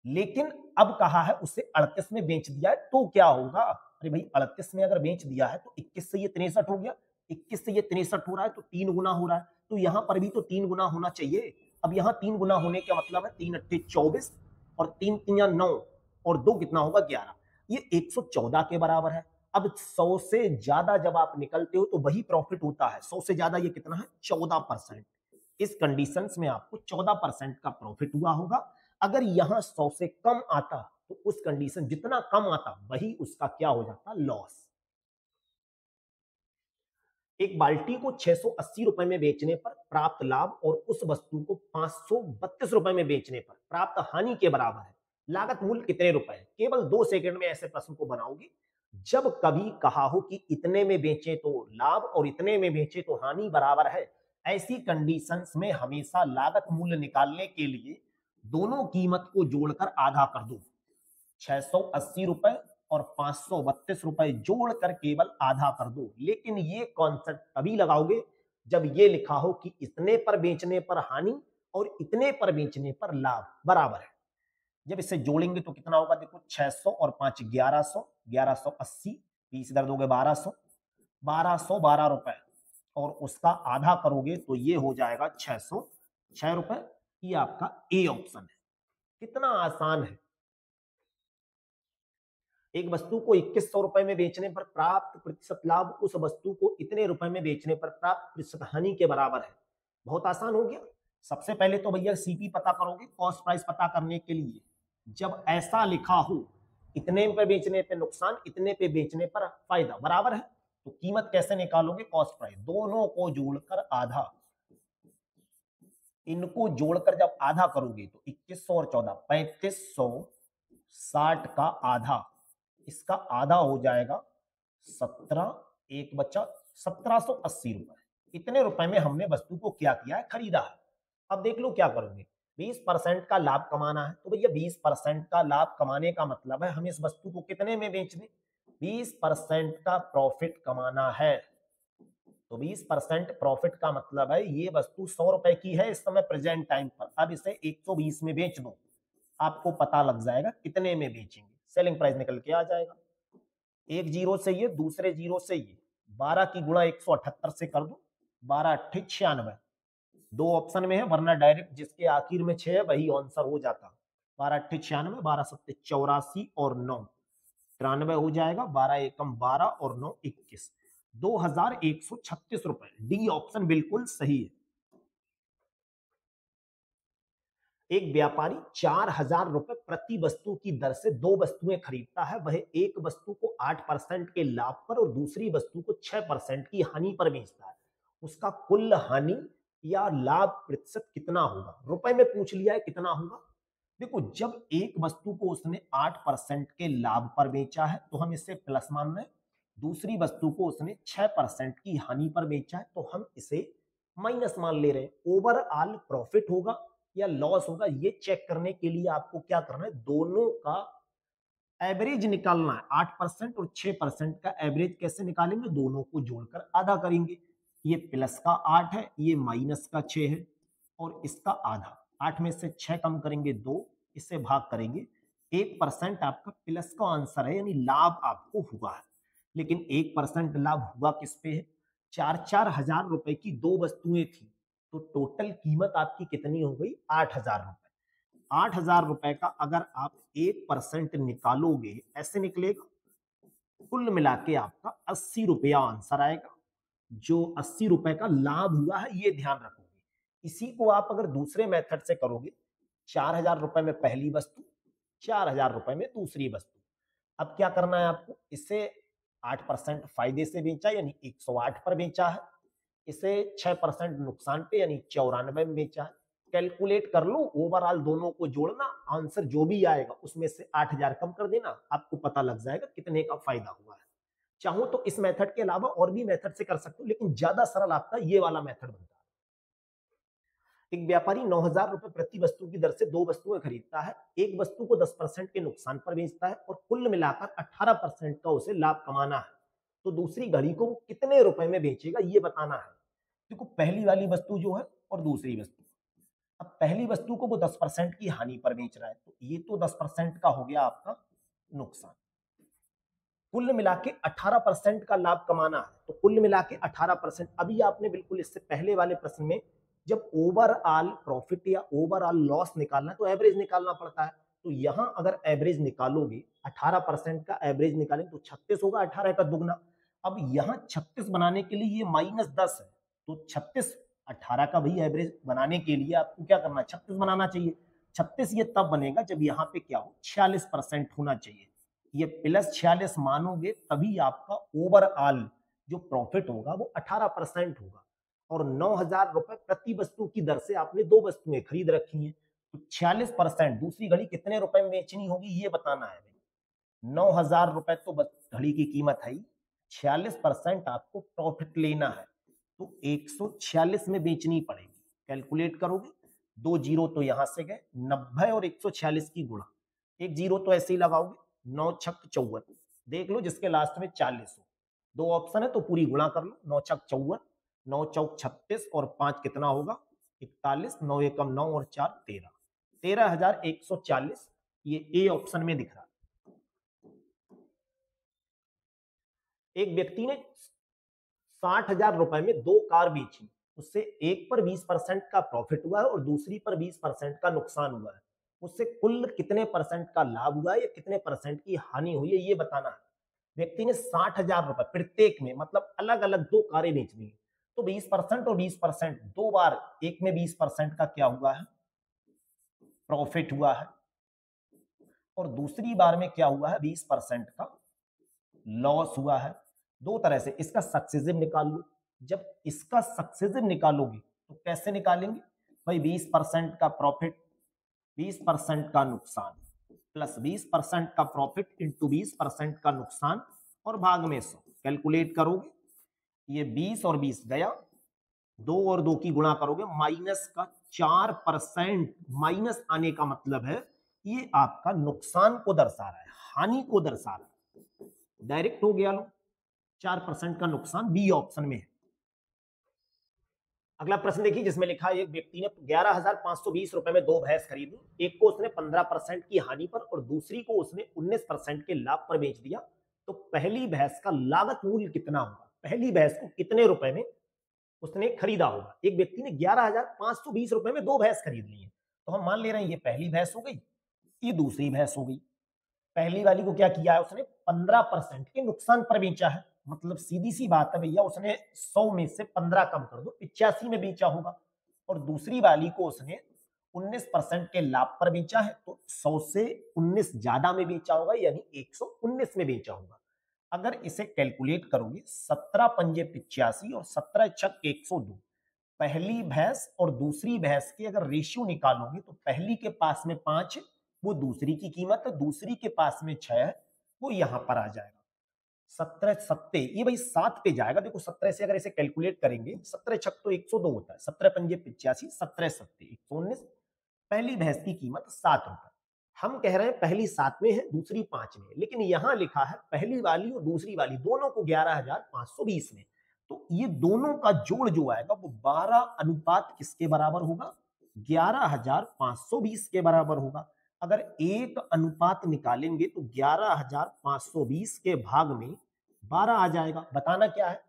लेकिन अब कहा है उसे 38 में बेच दिया है, तो क्या होगा, अरे भाई 38 में अगर बेच दिया है तो 21 से ये 63 हो गया, 21 से ये 63 हो रहा है तो 3 गुना हो रहा है, तो यहां पर भी तो 3 गुना होना चाहिए। अब यहां 3 गुना होने का मतलब है 3 अट्ठे 24, और 3 तिया 9, और 2 कितना होगा 11, ये 114 के बराबर है। अब 100 से ज्यादा जब आप निकलते हो तो वही प्रॉफिट होता है, 100 से ज्यादा ये कितना है 14%। इस कंडीशंस में आपको 14% का प्रॉफिट हुआ होगा। अगर यहां 100 से कम आता तो उस कंडीशन जितना कम आता वही उसका क्या हो जाता, लॉस। एक बाल्टी को 680 रुपए में बेचने पर प्राप्त लाभ और उस वस्तु को 532 रुपए में बेचने पर प्राप्त हानि के बराबर है, लागत मूल्य कितने रुपए है। केवल 2 सेकंड में ऐसे प्रश्न को बनाओगे। जब कभी कहा हो कि इतने में बेचे तो लाभ और इतने में बेचे तो हानि बराबर है, ऐसी कंडीशंस में हमेशा लागत मूल्य निकालने के लिए दोनों कीमत को जोड़कर आधा कर दो, 680 रुपए और 532 रुपए जोड़कर केवल आधा कर दो। लेकिन ये कॉन्सेप्ट तभी लगाओगे जब ये लिखा हो कि इतने पर बेचने पर हानि और इतने पर बेचने पर लाभ बराबर है। जब इसे जोड़ेंगे तो कितना होगा, देखो 600 और 5 1100, 1180, 20 इधर दोगे 1200, 1212 रुपए, और उसका आधा करोगे तो ये हो जाएगा 606 रुपए। ये आपका ए ऑप्शन है। कितना आसान है। एक वस्तु को 2100 रुपए में बेचने पर प्राप्त प्रतिशत लाभ उस वस्तु को इतने रुपए में बेचने पर प्राप्त प्रतिशत हानि के बराबर है। बहुत आसान हो गया। सबसे पहले तो भैया सीपी पता करोगे, कॉस्ट प्राइस पता करने के लिए। जब ऐसा लिखा हो, इतने पे बेचने पे नुकसान, इतने पे बेचने पर फायदा, बराबर है, तो कीमत कैसे निकालोगे? कॉस्ट प्राइस, दोनों को जोड़कर आधा, इनको जोड़कर जब आधा करोगे तो 2100 और 14 3560 का आधा, इसका आधा हो जाएगा 17, एक बचा 1780 रुपए। इतने रुपए में हमने वस्तु को क्या किया है? खरीदा है। अब देख लो क्या करोगे। 20% का लाभ कमाना है, तो भैया 20% का लाभ कमाने का मतलब है हम इस वस्तु को कितने में बेच दें? 20% का प्रॉफिट कमाना है। तो 20% प्रॉफिट का मतलब है ये वस्तु 100 रुपए की है इस समय प्रेजेंट टाइम पर, अब इसे 120 में बेच दो, आपको पता लग जाएगा कितने में बेचेंगे, सेलिंग प्राइस निकल के आ जाएगा। एक जीरो से ये, दूसरे जीरो से ये, 12 की गुणा 178 से कर दो, 12 8 96, दो ऑप्शन में है, वरना डायरेक्ट जिसके आखिर में 6 है वही आंसर हो जाता। 12 8 96, 12 7 84 और 9 93 हो जाएगा, 12 एकम 12 और 9 21, 2136 रुपए। डी ऑप्शन बिल्कुल सही है। एक व्यापारी 4000 रुपए प्रति वस्तु की दर से दो वस्तुएं खरीदता है। वह एक वस्तु को 8% के लाभ पर और दूसरी वस्तु को 6% की हानि पर बेचता है। उसका कुल हानि या लाभ प्रतिशत कितना होगा? रुपए में पूछ लिया है, कितना होगा? देखो, जब एक वस्तु को उसने 8% के लाभ पर बेचा है तो हम इसे प्लस मान रहे हैं, दूसरी वस्तु को उसने 6% की हानि पर बेचा है तो हम इसे माइनस मान ले रहे हैं। ओवरऑल प्रॉफिट होगा या लॉस होगा, ये चेक करने के लिए आपको क्या करना है? दोनों का एवरेज निकालना है। 8% और 6% का एवरेज कैसे निकालेंगे? दोनों को जोड़कर आधा करेंगे। ये प्लस का 8 है, ये माइनस का 6 है और इसका आधा। 8 में से 6 कम करेंगे 2, इससे भाग करेंगे। 1% आपका प्लस का आंसर है, यानी लाभ आपको हुआ है। लेकिन 1% लाभ हुआ किस पे है? 4-4 हजार रुपए की दो वस्तुएं थी, तो टोटल कीमत आपकी कितनी हो गई? 8,000 रुपए। 8,000 रुपए का अगर आप 1% निकालोगे, ऐसे निकलेगा, कुल मिला के आपका 80 रुपया आंसर आएगा। जो 80 रुपए का लाभ हुआ है, ये ध्यान रखोगे। इसी को आप अगर दूसरे मेथड से करोगे, 4,000 रुपए में पहली वस्तु, 4,000 रुपए में दूसरी वस्तु। अब क्या करना है आपको? इसे 8% फायदे से बेचा यानी 108 पर बेचा है, इसे 6% नुकसान पे यानी 94 में बेचा है। कैलकुलेट कर लो, ओवरऑल दोनों को जोड़ना, आंसर जो भी आएगा उसमें से 8,000 कम कर देना, आपको पता लग जाएगा कितने का फायदा हुआ है। चाहो तो इस मेथड के अलावा और भी मेथड से कर सकते हो, लेकिन ज्यादा सरल आपका ये वाला मेथड बनता है। एक व्यापारी 9,000 रुपए प्रति वस्तु की दर से दो वस्तुएं खरीदता है। एक वस्तु को 10% के नुकसान पर बेचता है और कुल मिलाकर 18% का उसे लाभ कमाना है। तो दूसरी घड़ी को वो कितने रुपए में बेचेगा, ये बताना है। देखो, पहली वाली वस्तु जो है और दूसरी वस्तु, अब पहली वस्तु को वो 10% की हानि पर बेच रहा है, तो ये तो 10% का हो गया आपका नुकसान। कुल मिला के 18% का लाभ कमाना है, तो कुल मिला के 18%। अभी आपने बिल्कुल इससे पहले वाले प्रश्न में जब ओवरऑल प्रॉफिट या ओवरऑल लॉस निकालना है तो एवरेज निकालना पड़ता है। तो यहां अगर एवरेज निकालोगे, 18% का एवरेज निकालें तो 36 होगा, 18 का दुगना। अब यहां 36 बनाने के लिए ये -10 है, तो 36 18 का भी एवरेज बनाने के लिए आपको क्या करना है? 36 बनाना चाहिए। 36 ये तब बनेगा जब यहाँ पे क्या हो? 46% होना चाहिए। ये प्लस 46 मानोगे तभी आपका ओवरऑल जो प्रॉफिट होगा वो 18% होगा। और 9,000 रुपए प्रति वस्तु की दर से आपने दो वस्तुएं खरीद रखी हैं, तो 46% दूसरी घड़ी कितने रुपए में बेचनी होगी, ये बताना है। 9,000 रुपए तो घड़ी की कीमत है, 46% आपको प्रॉफिट लेना है, तो 146 में बेचनी पड़ेगी। कैलकुलेट करोगे, दो जीरो तो यहां से गए, 90 और 146 की गुणा, एक जीरो तो ऐसे ही लगाओगे, 9 छक 54, देख लो जिसके लास्ट में 40 हो। दो ऑप्शन है तो पूरी गुणा कर लो, 9 छक 54, 9 चौक 36 और 5 कितना होगा? 41, 9 एकम 9 और 4 13, 13,140, ये ए ऑप्शन में दिख रहा है। एक व्यक्ति ने 60,000 रुपए में दो कार बेची, उससे एक पर 20% का प्रॉफिट हुआ है और दूसरी पर 20% का नुकसान हुआ है। उससे कुल कितने परसेंट का लाभ हुआ है या कितने परसेंट की हानि हुई है ये बताना है। व्यक्ति ने 60,000 रुपए प्रत्येक में, मतलब अलग अलग दो कारें बेच दी, तो 20% और 20%, दो बार एक में 20% का क्या हुआ है, प्रॉफिट हुआ है, और दूसरी बार में क्या हुआ है, 20% का लॉस हुआ है। दो तरह से इसका सक्सेसिव निकाल लो। जब इसका सक्सेसिव निकालोगे तो कैसे निकालेंगे भाई, 20% का प्रॉफिट, 20% का नुकसान, प्लस 20% का प्रॉफिट इंटू 20% का नुकसान, और भाग में 100। कैलकुलेट करोगे, ये 20 और 20 गया, 2 और 2 की गुणा करोगे, माइनस का 4%। माइनस आने का मतलब है ये आपका नुकसान को दर्शा रहा है, हानि को दर्शा रहा है। डायरेक्ट हो गया लो, 4% का नुकसान बी ऑप्शन में है। अगला प्रश्न देखिए जिसमें लिखा है एक व्यक्ति ने 11,520 रुपए में दो भैंस खरीदी, एक को उसने 15% की हानि पर और दूसरी को उसने 19% के लाभ पर बेच दिया, तो पहली भैंस का लागत मूल्य कितना होगा, पहली भैंस को कितने रुपए में उसने खरीदा होगा। एक व्यक्ति ने 11,520 रुपए में दो भैंस खरीद ली है, तो हम मान ले रहे हैं ये पहली भैंस हो गई, ये दूसरी भैंस हो गई। पहली वाली को क्या किया है उसने, 15% के नुकसान पर बेचा है, मतलब सीधी सी बात है भैया, उसने 100 में से 15 कम कर दो, 85 में बेचा होगा। और दूसरी वाली को उसने 19% के लाभ पर बेचा है, तो 100 से 19 ज्यादा में बेचा होगा, यानी 119 में बेचा होगा। अगर इसे कैलकुलेट करोगे, 17 पंजे 85 और 17 छक 102, पहली भैंस और दूसरी भैंस के अगर रेशियो निकालोगे तो पहली के पास में 5, वो दूसरी की कीमत है, दूसरी के पास में 6 है, वो यहां पर आ जाएगा। 17 सत्ते, ये भाई 7 पे जाएगा। देखो 17 से अगर इसे कैलकुलेट करेंगे, 17 छक तो 102 होता है, 17 पंजे 85, 17 सत्ते 119, पहली भैंस की कीमत 7 रुपए। हम कह रहे हैं पहली 7 में है, दूसरी 5 में है, लेकिन यहां लिखा है पहली वाली और दूसरी वाली दोनों को 11,520 में, तो ये दोनों का जोड़ जो आएगा वो 12 अनुपात किसके बराबर होगा, 11,520 के बराबर होगा। अगर एक अनुपात निकालेंगे तो 11,520 के भाग में 12 आ जाएगा। बताना क्या है,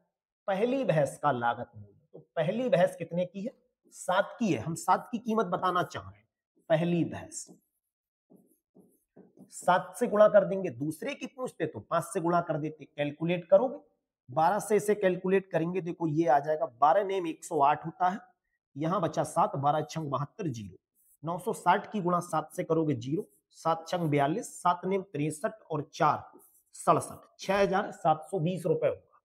पहली भैंस का लागत मूल्य, तो पहली भैंस कितने की है, 7 की है, हम 7 की कीमत बताना चाह रहे हैं। पहली भैंस 7 से गुणा कर देंगे, दूसरे की पूछते तो 5 से गुणा कर देते। कैलकुलेट करोगे, 12 से इसे कैलकुलेट करेंगे, देखो ये आ जाएगा, 12 नेम 108 होता है, यहां बचा 7, 12 छंग 72, जीरो। 960 की गुणा 7 से करोगे जीरो, 7 छंग 42, 7 नेम 63 और 4 67, 6,720 रुपए होगा।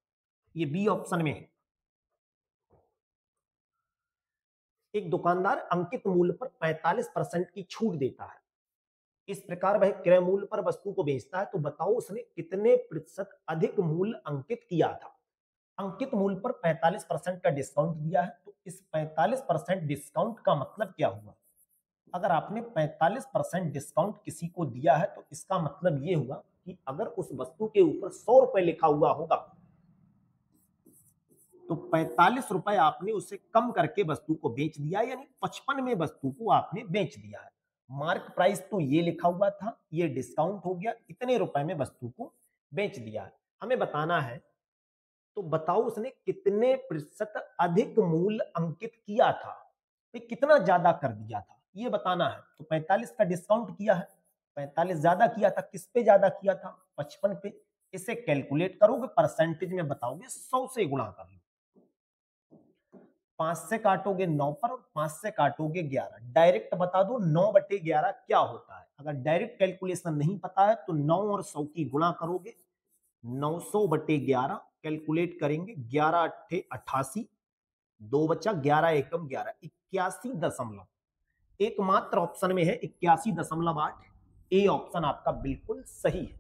ये बी ऑप्शन में है। एक दुकानदार अंकित मूल्य पर 45% की छूट देता है, इस प्रकार वह क्रय मूल्य पर वस्तु को बेचता है, तो बताओ उसने कितने प्रतिशत अधिक मूल्य अंकित किया था। अंकित मूल्य पर 45% का डिस्काउंट दिया है, तो इस 45% डिस्काउंट का मतलब क्या हुआ, अगर आपने 45% डिस्काउंट किसी को दिया है तो इसका मतलब यह हुआ कि अगर उस वस्तु के ऊपर 100 रुपए लिखा हुआ होगा तो 45 रुपए आपने उसे कम करके वस्तु को बेच दिया, यानी 55 में वस्तु को आपने बेच दिया है। मार्क प्राइस तो ये लिखा हुआ था, ये डिस्काउंट हो गया, इतने रुपए में वस्तु को बेच दिया है। हमें बताना है, तो बताओ उसने कितने प्रतिशत अधिक मूल्य अंकित किया था, तो कितना ज्यादा कर दिया था ये बताना है। तो 45 का डिस्काउंट किया है, 45 ज्यादा किया था, किस पे ज्यादा किया था, 55 पे। इसे कैलकुलेट करोगे, परसेंटेज में बताओगे, 100 से गुणा कर लो, 5 से काटोगे 9 पर और 5 से काटोगे 11, डायरेक्ट बता दो 9/11 क्या होता है। अगर डायरेक्ट कैलकुलेशन नहीं पता है तो 9 और 100 की गुणा करोगे, 900/11 कैलकुलेट करेंगे, 11 अट्ठे 88, 2 बचा, 11 एकम 11, 81 दशमलव, एकमात्र ऑप्शन में है 81.8। ए ऑप्शन आपका बिल्कुल सही है।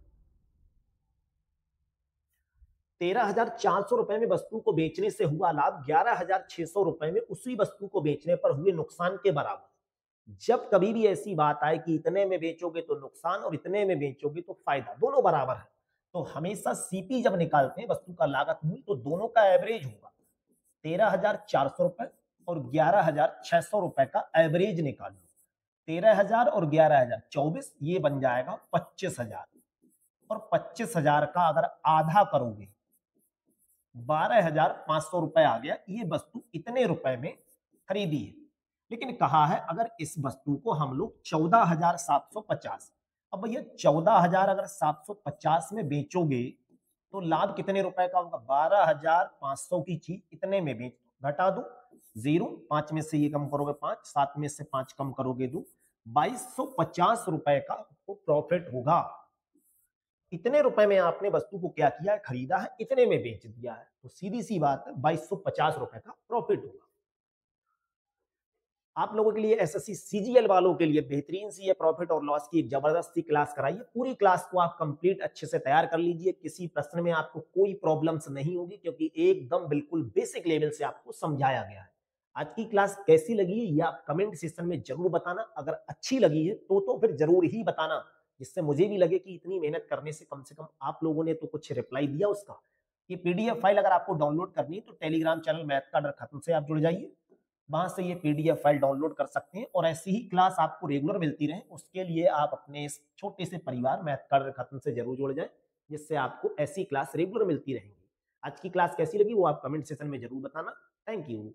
13,400 रुपए में वस्तु को बेचने से हुआ लाभ 11,600 रुपए में उसी वस्तु को बेचने पर हुए नुकसान के बराबर। जब कभी भी ऐसी बात आए कि इतने में बेचोगे तो नुकसान और इतने में बेचोगे तो फायदा, दोनों बराबर है, तो हमेशा सीपी जब निकालते हैं वस्तु का लागत मूल्य, तो दोनों का एवरेज होगा। 13,400 रुपए और 11,600 रुपए का एवरेज निकालो, 13,000 और 11,000 24, ये बन जाएगा 25,000, और 25,000 का अगर आधा करोगे 12,500 रुपए आ गया। ये वस्तु इतने रुपए में खरीदी है। लेकिन कहा है अगर इस वस्तु को हम लोग 14,750, अब भैया 14,000 अगर 750 में बेचोगे तो लाभ कितने रुपए का होगा? 12,500 की चीज इतने में बेच दो, घटा दो जीरो, 5 में से ये कम करोगे 5, 7 में से 5 कम करोगे 2, 2,250 रुपए का आपको प्रॉफिट होगा। इतने रुपए में आपने वस्तु को क्या किया है? खरीदा है, इतने में बेच दिया है, तो सीधी सी बात है 2,250 रुपए का प्रॉफिट होगा। आप लोगों के लिए एसएससी सीजीएल वालों के लिए बेहतरीन सी ये प्रॉफिट और लॉस की एक जबरदस्त सी क्लास कराई है। पूरी क्लास को आप कंप्लीट अच्छे से तैयार कर लीजिए, किसी प्रश्न में आपको कोई प्रॉब्लम्स नहीं होगी क्योंकि एकदम बिल्कुल बेसिक लेवल से आपको समझाया गया है। आज की क्लास कैसी लगी है ये आप कमेंट सेक्शन में जरूर बताना। अगर अच्छी लगी है तो फिर जरूर ही बताना, जिससे मुझे भी लगे कि इतनी मेहनत करने से कम आप लोगों ने तो कुछ रिप्लाई दिया उसका। ये पीडीएफ फाइल अगर आपको डाउनलोड करनी है तो टेलीग्राम चैनल मैथ का डर खत्म से आप जुड़ जाइए, वहां से ये पीडीएफ फाइल डाउनलोड कर सकते हैं और ऐसी ही क्लास आपको रेगुलर मिलती रहे उसके लिए आप अपने इस छोटे से परिवार मैथ का डर खत्म से जरूर जुड़ जाएं, जिससे आपको ऐसी क्लास रेगुलर मिलती रहेंगी। आज की क्लास कैसी लगी वो आप कमेंट सेक्शन में जरूर बताना। Thank you.